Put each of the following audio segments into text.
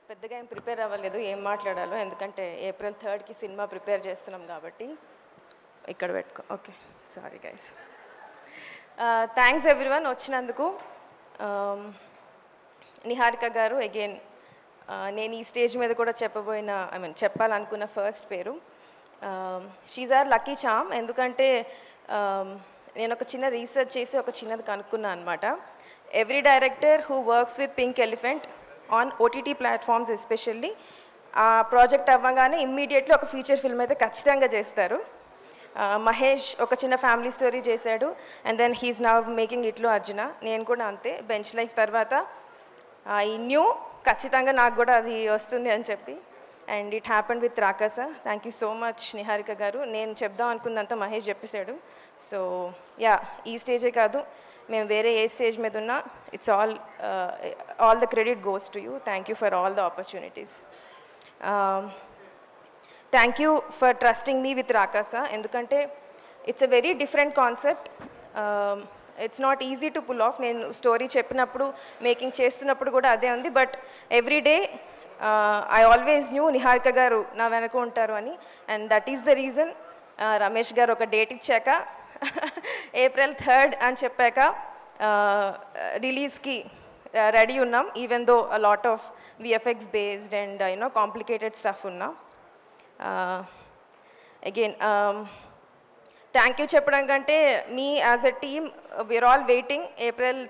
పెద్దగా ఏం ప్రిపేర్ అవ్వలేదు ఏం మాట్లాడాలో, ఎందుకంటే ఏప్రిల్ 3కి సినిమా ప్రిపేర్ చేస్తున్నాం కాబట్టి. ఇక్కడ పెట్టుకో. Okay, sorry guys. Thanks everyone వచ్చినందుకు. నిహారిక గారు అగైన్, నేను ఈ స్టేజ్ మీద కూడా చెప్పాలనుకున్న ఫస్ట్ పేరు. She's our lucky charm. ఎందుకంటే నేను ఒక చిన్న రీసెర్చ్ చేసి ఒక చిన్నది కనుక్కున్నాను అనమాట. Every director who works with pink elephant on OTT platforms especially, ఆ ప్రాజెక్ట్ అవ్వగానే ఇమ్మీడియట్లీ ఒక ఫీచర్ ఫిల్మ్ అయితే ఖచ్చితంగా చేస్తారు. మహేష్ ఒక చిన్న ఫ్యామిలీ స్టోరీ చేశాడు, and then he's now making ఇట్లు అర్జున. నేను కూడా అంతే, బెంచ్ లైఫ్ తర్వాత ఈ న్యూ ఖచ్చితంగా నాకు కూడా అది వస్తుంది అని చెప్పి, and it happened with Rakasa. Thank you so much Niharika గారు. నేను చెప్దాం అనుకున్నంత మహేష్ చెప్పేశాడు. సో యా, ఈ స్టేజే కాదు, మేము వేరే ఏ స్టేజ్ మీద ఉన్నా it's all the credit goes to you. Thank you for all the opportunities. Thank you for trusting me with Rakasa. ఎందుకంటే it's a very different concept. It's not easy to pull off. నేను story చెప్పినప్పుడు, making చేస్తున్నప్పుడు కూడా అదే ఉంది. But every day I always knew Niharika garu నా వెనక ఉంటారు అని, and that is the reason. Ramesh garu ఒక డేట్ ఇచ్చాక ఏప్రిల్ 3 అని చెప్పాక రిలీజ్కి రెడీ ఉన్నాం, even though a lot of VFX based and complicated stuff ఉన్నాం. అగైన్ థ్యాంక్ యూ చెప్పడం కంటే, మీ as a team we're all waiting. April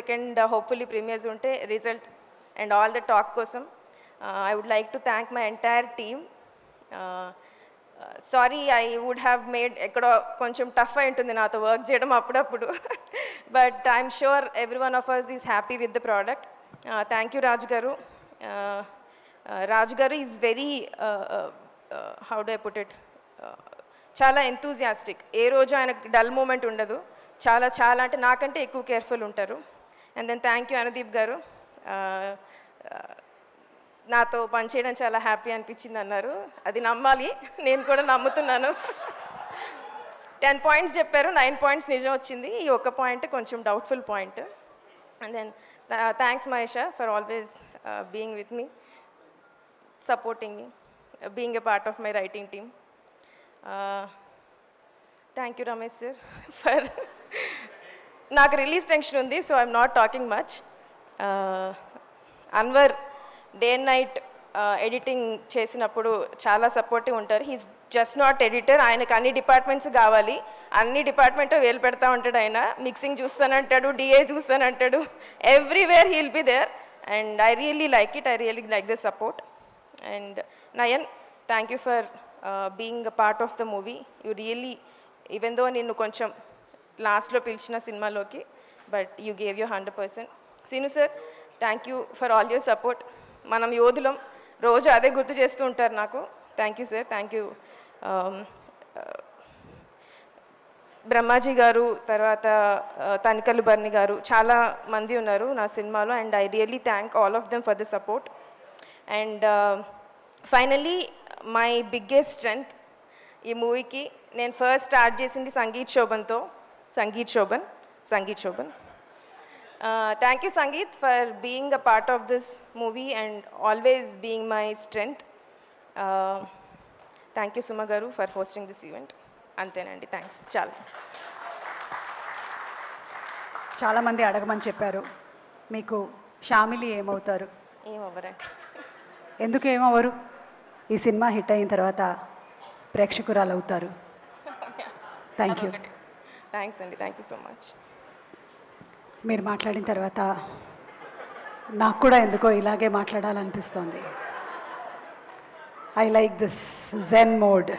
2 hopefully premieres ఉంటే result and all the talk కోసం. I would like to thank my entire team. Sorry, I would have made ఎక్కడో కొంచెం tough అయి ఉంటుంది నాతో వర్క్ చేయడం అప్పుడప్పుడు, but I'm sure every one of us is happy with the product. Thank you రాజు గారు. రాజు గారు is very, how do I put it, చాలా ఎంతూజియాస్టిక్. ఏ రోజు ఆయనకు డల్ మూమెంట్ ఉండదు. చాలా చాలా అంటే నాకంటే ఎక్కువ కేర్ఫుల్ ఉంటారు. And then thank you Anudeep garu. నాతో పనిచేయడం చాలా హ్యాపీ అనిపించింది అన్నారు. అది నమ్మాలి, నేను కూడా నమ్ముతున్నాను. 10 పాయింట్స్ చెప్పారు, 9 పాయింట్స్ నిజం వచ్చింది. ఈ ఒక్క పాయింట్ కొంచెం doubtful point. And then thanks Mahesh for always being with me, supporting me, being a part of my writing team. Thank you Ramesh sir for నాకు రిలీజ్ టెన్షన్ ఉంది, so I'm not talking much. Anwar day and night editing చేసినప్పుడు చాలా supportive ఉంటారు. He's just not editor. ఆయనకు అన్ని departments కావాలి, అన్ని department వేలు పెడతా ఉంటాడు. ఆయన మిక్సింగ్ చూస్తానంటాడు, డిఏ చూస్తానంటాడు, everywhere he'll be there. And I really like it. I really like the support. And Nayan, thank you for being a part of the movie. You really, even though ninnu koncham last lo pilchina cinema loki, but you gave your 100%. Sinu sir, thank you for all your support. Manam yodulam roju ade gurtu chestu untaru naku. Thank you sir, thank you. Brahmaji గారు, తర్వాత తనికల్లు బర్ని గారు, చాలా మంది ఉన్నారు నా సినిమాలో, and I really thank all of them for the support. And finally my biggest strength ఈ మూవీకి, నేను ఫస్ట్ స్టార్ట్ చేసింది సంగీత్ శోభన్తో. Sangeet Shobhan. Thank you Sangeet for being a part of this movie and always being my strength. Thank you Suma garu for hosting this event. అంతేనండి, thanks. చాలామంది అడగమని చెప్పారు, మీకు షామిలి ఏమవుతారు? ఏమవ్వరండి. ఎందుకు ఏమవ్వరు? ఈ సినిమా హిట్ అయిన తర్వాత ప్రేక్షకురాలు అవుతారు. Thank you. థ్యాంక్స్ అండి, థ్యాంక్ యూ సో మచ్. మీరు మాట్లాడిన తర్వాత నాకు కూడా ఎందుకో ఇలాగే మాట్లాడాలనిపిస్తోంది. I like this zen mode.